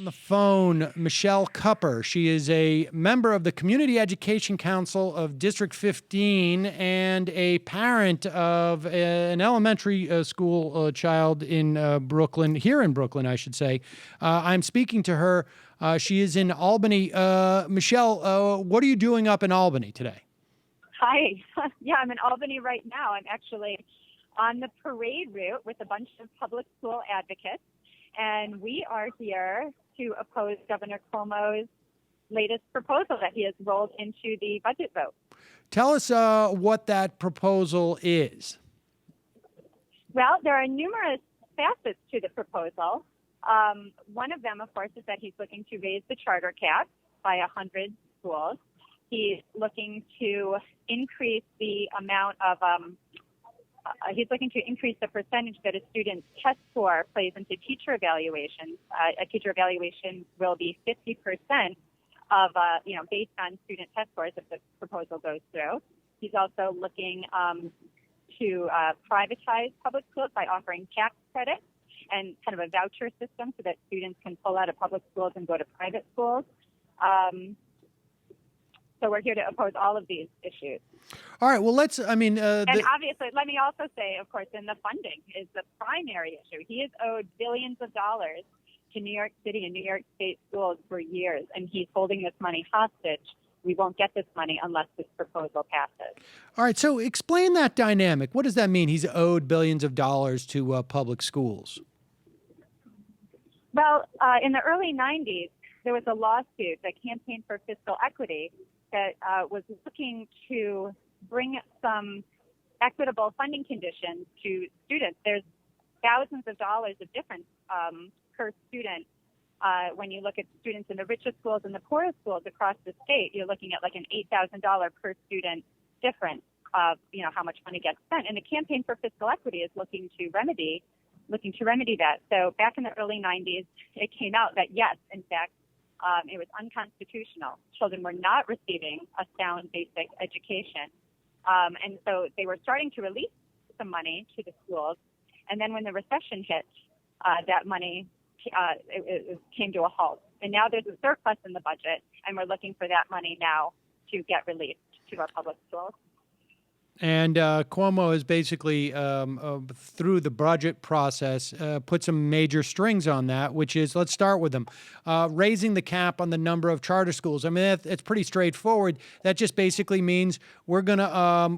On the phone, Michelle Kupper. She is a member of the Community Education Council of District 15 and a parent of an elementary school child in Brooklyn, here in Brooklyn, I should say. I'm speaking to her. She is in Albany. Michelle, what are you doing up in Albany today? Hi. Yeah, I'm in Albany right now. I'm actually on the parade route with a bunch of public school advocates, and we are here to oppose Governor Cuomo's latest proposal that he has rolled into the budget vote. Tell us what that proposal is. Well, there are numerous facets to the proposal. One of them, of course, is that he's looking to raise the charter cap by 100 schools. He's looking to increase the amount of he's looking to increase the percentage that a student's test score plays into teacher evaluations. A teacher evaluation will be 50% of, based on student test scores if the proposal goes through. He's also looking to privatize public schools by offering tax credits and kind of a voucher system so that students can pull out of public schools and go to private schools. So we're here to oppose all of these issues. All right. Well, and obviously, let me also say, of course, in the funding is the primary issue. He has owed billions of dollars to New York City and New York State schools for years, and he's holding this money hostage. We won't get this money unless this proposal passes. All right. So explain that dynamic. What does that mean? He's owed billions of dollars to public schools. Well, in the early 90s, there was a lawsuit, the Campaign for Fiscal Equity, that was looking to bring some equitable funding conditions to students. There's thousands of dollars of difference per student. When you look at students in the richest schools and the poorest schools across the state, you're looking at like an $8,000 per student difference of how much money gets spent. And the Campaign for Fiscal Equity is looking to remedy that. So back in the early 90s, it came out that yes, in fact, it was unconstitutional. Children were not receiving a sound basic education. And so they were starting to release some money to the schools. And then when the recession hit, that money it came to a halt. And now there's a surplus in the budget, and we're looking for that money now to get released to our public schools. And Cuomo has basically, through the budget process, put some major strings on that, which is, let's start with them, raising the cap on the number of charter schools. I mean, it's pretty straightforward. That just basically means we're gonna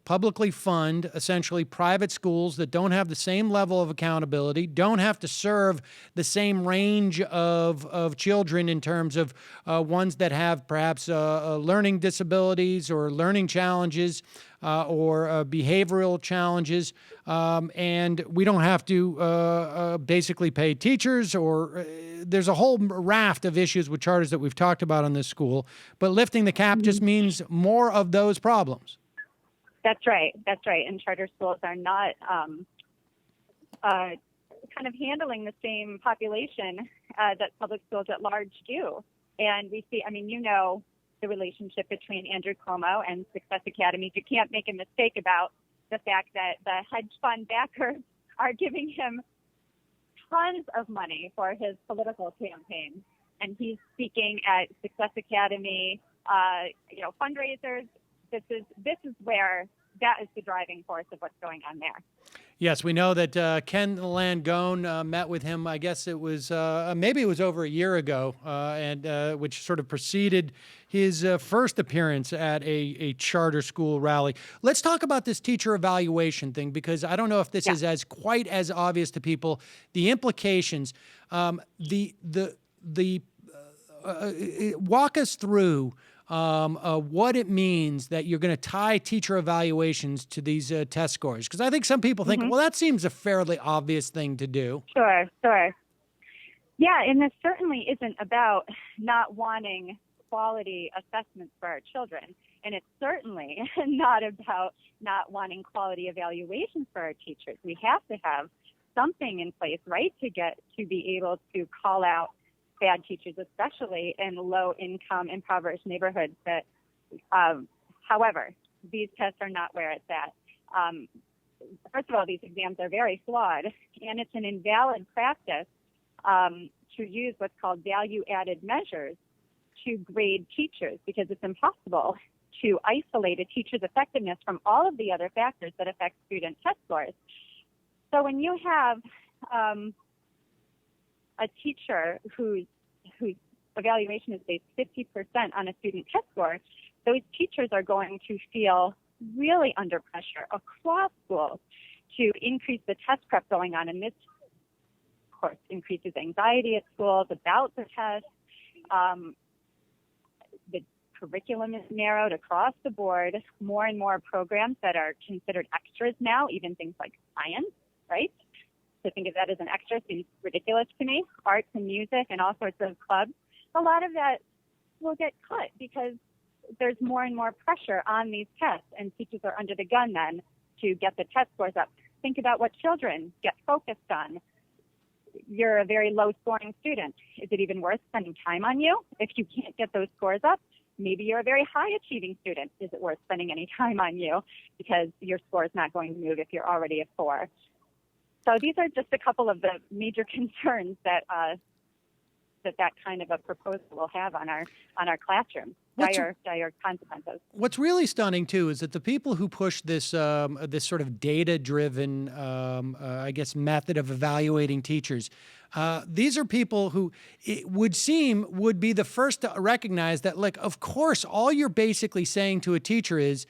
publicly fund, essentially private schools that don't have the same level of accountability, don't have to serve the same range of children in terms of ones that have perhaps learning disabilities or learning challenges. Or behavioral challenges, and we don't have to basically pay teachers, or there's a whole raft of issues with charters that we've talked about on this school, but lifting the cap just means more of those problems. That's right. And charter schools are not kind of handling the same population that public schools at large do. And we see, the relationship between Andrew Cuomo and Success Academies. You can't make a mistake about the fact that the hedge fund backers are giving him tons of money for his political campaign. And he's speaking at Success Academy, fundraisers. This is where that is the driving force of what's going on there. Yes, we know that Ken Langone met with him. I guess it was maybe it was over a year ago, and which sort of preceded his first appearance at a charter school rally. Let's talk about this teacher evaluation thing, because I don't know if this is quite as obvious to people. The implications, walk us through what it means that you're going to tie teacher evaluations to these test scores. Because I think some people think, well, that seems a fairly obvious thing to do. Sure. Yeah, and this certainly isn't about not wanting quality assessments for our children. And it's certainly not about not wanting quality evaluations for our teachers. We have to have something in place, right, to be able to call out bad teachers, especially in low-income, impoverished neighborhoods. However, these tests are not where it's at. First of all, these exams are very flawed, and it's an invalid practice to use what's called value-added measures to grade teachers, because it's impossible to isolate a teacher's effectiveness from all of the other factors that affect student test scores. So when you have a teacher whose evaluation is based 50% on a student test score, those teachers are going to feel really under pressure across schools to increase the test prep going on. And this, of course, increases anxiety at schools about the test. The curriculum is narrowed across the board. More and more programs that are considered extras now, even things like science, right? To think of that as an extra seems ridiculous to me. Arts and music and all sorts of clubs. A lot of that will get cut because there's more and more pressure on these tests, and teachers are under the gun then to get the test scores up. Think about what children get focused on. You're a very low-scoring student. Is it even worth spending time on you? If you can't get those scores up, maybe you're a very high-achieving student. Is it worth spending any time on you because your score is not going to move if you're already a 4? So these are just a couple of the major concerns that that kind of a proposal will have on our classroom. Dire consequences. What's really stunning too is that the people who push this this sort of data-driven, I guess, method of evaluating teachers, these are people who it would seem would be the first to recognize that, like, of course, all you're basically saying to a teacher is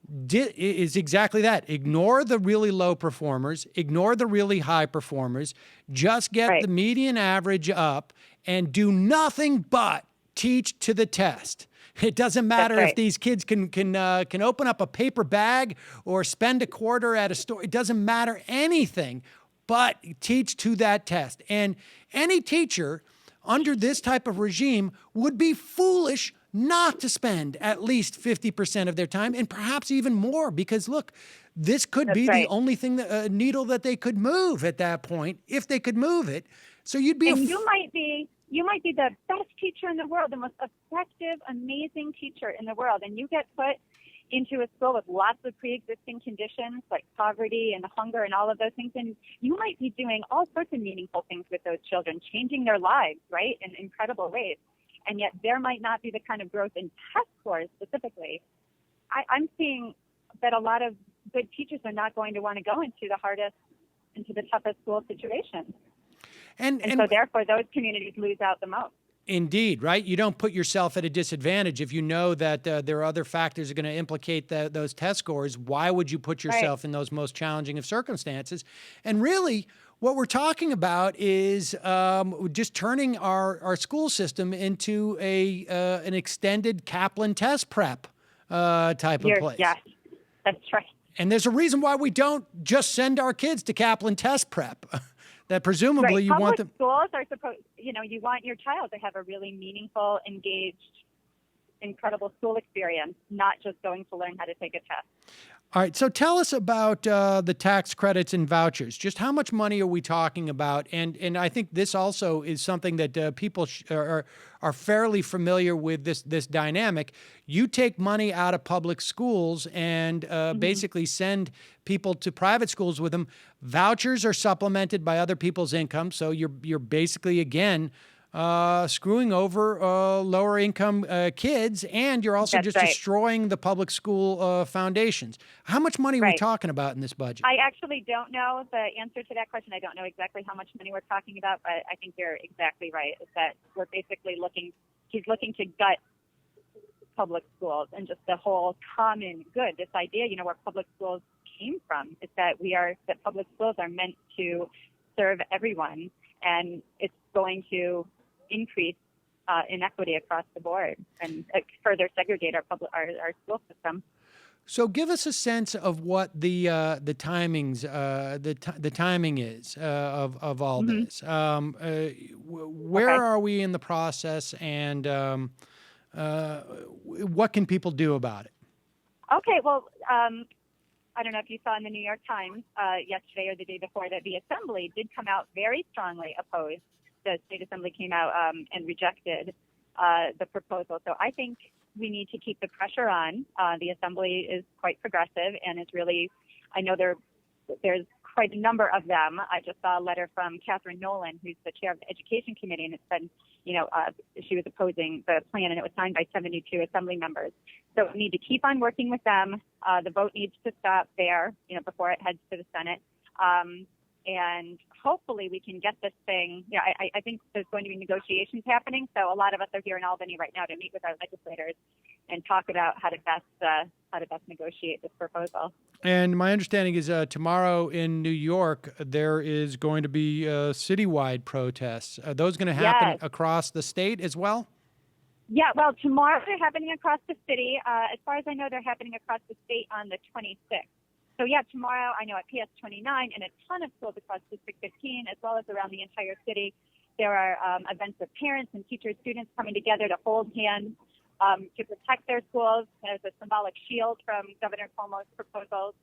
exactly that. Ignore the really low performers, ignore the really high performers, just get the median average up and do nothing but teach to the test. It doesn't matter if these kids can open up a paper bag or spend a quarter at a store. It doesn't matter anything but teach to that test. And any teacher under this type of regime would be foolish not to spend at least 50% of their time, and perhaps even more, because look, this could be the only thing that needle that they could move at that point, if they could move it. So you'd be, and you might be the best teacher in the world, the most effective, amazing teacher in the world, and you get put into a school with lots of pre-existing conditions like poverty and hunger and all of those things, and you might be doing all sorts of meaningful things with those children, changing their lives, right, in incredible ways. And yet there might not be the kind of growth in test scores specifically. I'm seeing that a lot of good teachers are not going to want to go into the toughest school situations. And so therefore those communities lose out the most. Indeed, right? You don't put yourself at a disadvantage if you know that there are other factors that are going to implicate those test scores. Why would you put yourself in those most challenging of circumstances? And really, what we're talking about is just turning our school system into an extended Kaplan test prep type of place. Yes, that's right. And there's a reason why we don't just send our kids to Kaplan test prep. That presumably you want them. Schools are supposed, you want your child to have a really meaningful, engaged, incredible school experience, not just going to learn how to take a test. All right. So tell us about the tax credits and vouchers. Just how much money are we talking about? And I think this also is something that people are fairly familiar with this dynamic. You take money out of public schools and basically send people to private schools with them. Vouchers are supplemented by other people's income. So you're basically, again, screwing over lower income kids, and you're also destroying the public school foundations. How much money are we talking about in this budget? I actually don't know the answer to that question. I don't know exactly how much money we're talking about, but I think you're exactly right. Is that we're basically he's looking to gut public schools and just the whole common good. This idea, where public schools came from, is that public schools are meant to serve everyone, and it's going to increase inequity across the board and further segregate our school system. So, give us a sense of what the timings the timing is of all this. Where are we in the process, and what can people do about it? Okay, well, I don't know if you saw in the New York Times yesterday or the day before that the Assembly did come out very strongly opposed. The State Assembly came out and rejected the proposal. So I think we need to keep the pressure on. The Assembly is quite progressive and is really, I know there's quite a number of them. I just saw a letter from Catherine Nolan, who's the chair of the Education Committee, and it said, she was opposing the plan, and it was signed by 72 assembly members. So we need to keep on working with them. The vote needs to stop there, before it heads to the Senate. And hopefully we can get this thing. I think there's going to be negotiations happening. So a lot of us are here in Albany right now to meet with our legislators and talk about how to best negotiate this proposal. And my understanding is tomorrow in New York, there is going to be citywide protests. Are those going to happen Yes. across the state as well? Yeah, well, tomorrow they're happening across the city. As far as I know, they're happening across the state on the 26th. So yeah, tomorrow I know at PS 29 and a ton of schools across District 15, as well as around the entire city, there are events of parents and teachers, students coming together to hold hands to protect their schools as a symbolic shield from Governor Cuomo's proposals.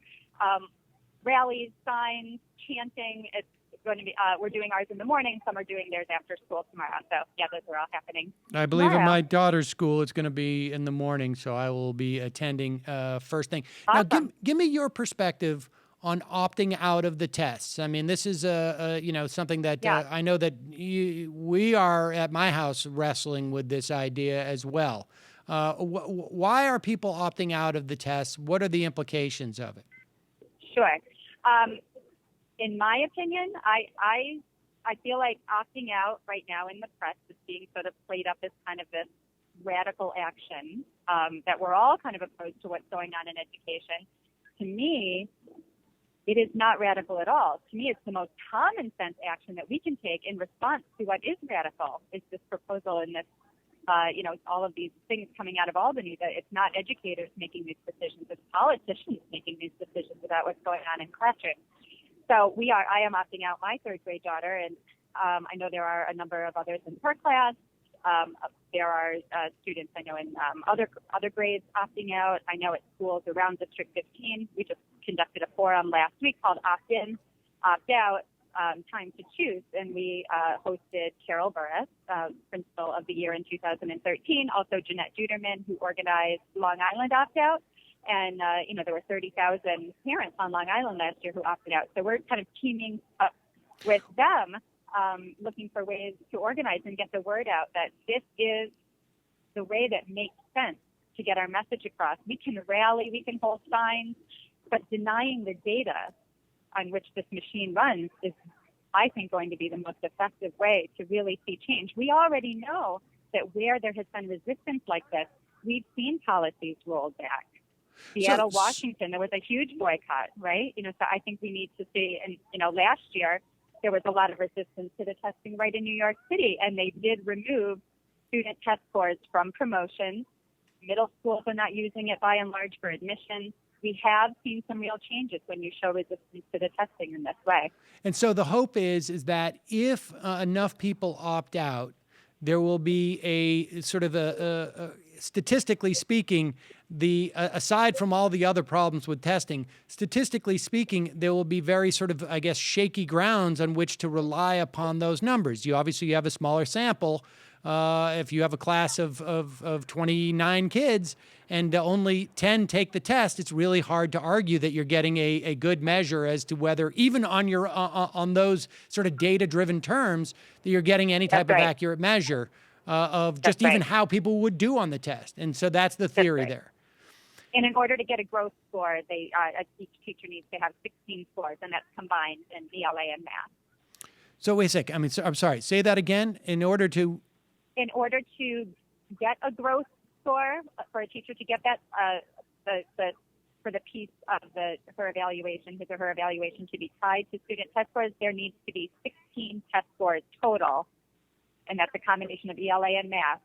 Rallies, signs, chanting. It's going to be. We're doing ours in the morning. Some are doing theirs after school tomorrow. So yeah, those are all happening. I believe tomorrow. in my daughter's school, it's going to be in the morning, so I will be attending first thing. Awesome. Now, give me your perspective on opting out of the tests. I mean, this is something that Yeah. I know that we are at my house wrestling with this idea as well. Why are people opting out of the tests? What are the implications of it? Sure. In my opinion, I feel like opting out right now in the press is being sort of played up as kind of this radical action that we're all kind of opposed to what's going on in education. To me, it is not radical at all. To me, it's the most common sense action that we can take in response to what is radical, is this proposal and this, all of these things coming out of Albany, that it's not educators making these decisions, it's politicians making these decisions about what's going on in classrooms. So I am opting out my third grade daughter, and I know there are a number of others in her class. There are students I know in other grades opting out. I know at schools around District 15, we just conducted a forum last week called Opt In, Opt Out, Time to Choose, and we hosted Carol Burris, Principal of the Year in 2013, also Jeanette Duderman, who organized Long Island Opt Out. And, there were 30,000 parents on Long Island last year who opted out. So we're kind of teaming up with them, looking for ways to organize and get the word out that this is the way that makes sense to get our message across. We can rally, we can hold signs, but denying the data on which this machine runs is, I think, going to be the most effective way to really see change. We already know that where there has been resistance like this, we've seen policies rolled back. Seattle, Washington, there was a huge boycott, right? So I think we need to see, and, last year there was a lot of resistance to the testing right in New York City, and they did remove student test scores from promotion. Middle schools are not using it by and large for admission. We have seen some real changes when you show resistance to the testing in this way. And so the hope is that if enough people opt out, there will be a sort of a statistically speaking, aside from all the other problems with testing, statistically speaking, there will be very sort of, I guess, shaky grounds on which to rely upon those numbers. You obviously have a smaller sample. If you have a class of 29 kids and only 10 take the test, it's really hard to argue that you're getting a good measure as to whether, even on those sort of data-driven terms, that you're getting any type of accurate measure of just even how people would do on the test. And so that's the theory there. And in order to get a growth score, each teacher needs to have 16 scores, and that's combined in ELA and math. So wait a sec. I'm sorry. Say that again. In order to get a growth score, for a teacher to get that, for the piece of her evaluation, his or her evaluation, to be tied to student test scores, there needs to be 16 test scores total, and that's a combination of ELA and math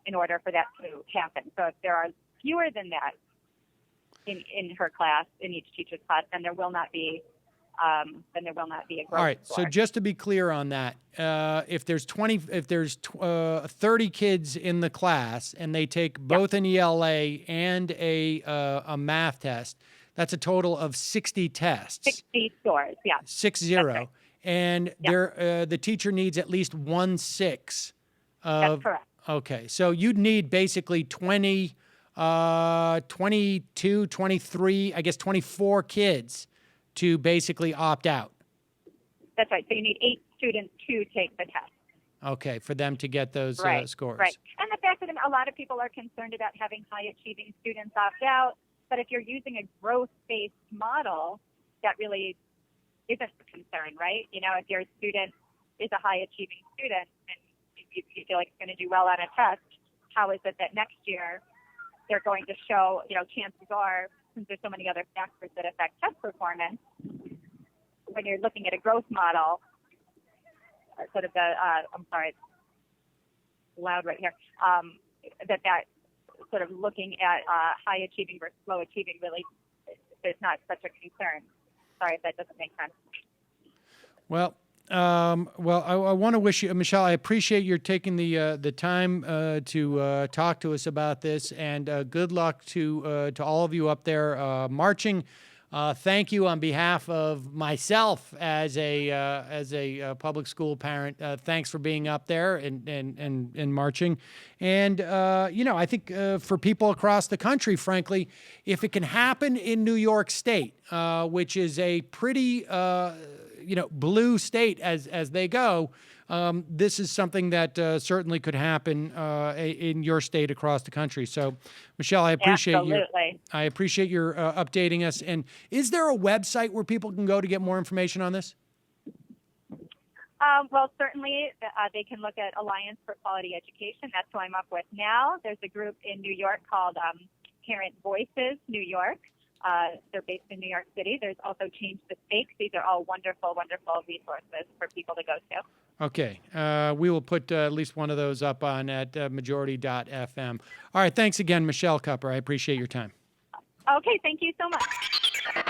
in order for that to happen. So if there are fewer than that in her class, in each teacher's class, then there will not be a growth All right. score. So just to be clear on that, if there's 30 kids in the class and they take both an ELA and a math test, that's a total of 60 tests. 60 scores, yeah. 60. Right. And the teacher needs at least 1/6 of. That's correct. Okay. So you'd need basically 22, 23, I guess 24 kids to basically opt out. That's right. So you need 8 students to take the test. Okay, for them to get those Right. scores. Right. And the fact that a lot of people are concerned about having high achieving students opt out, but if you're using a growth-based model, that really isn't a concern, right? You know, if your student is a high achieving student and you feel like it's going to do well on a test, how is it that next year they're going to show, you know, chances are, since there's so many other factors that affect test performance, when you're looking at a growth model, sort of the, I'm sorry, it's loud right here, that sort of looking at high achieving versus low achieving really is not such a concern. Sorry if that doesn't make sense. Well, I want to wish you, Michelle, I appreciate your taking the time to talk to us about this, and good luck to all of you up there marching. Thank you on behalf of myself as a public school parent. Thanks for being up there and marching. And you know, I think for people across the country, frankly, if it can happen in New York State, which is a pretty you know, blue state as they go, this is something that certainly could happen in your state across the country. So, Michelle, I appreciate you. I appreciate your updating us. And is there a website where people can go to get more information on this? Well, certainly they can look at Alliance for Quality Education. That's who I'm up with now. There's a group in New York called Parent Voices New York. They're based in New York City. There's also Change the Stakes. These are all wonderful, wonderful resources for people to go to. Okay. We will put at least one of those up on at majority.fm. All right. Thanks again, Michelle Kupper. I appreciate your time. Okay. Thank you so much.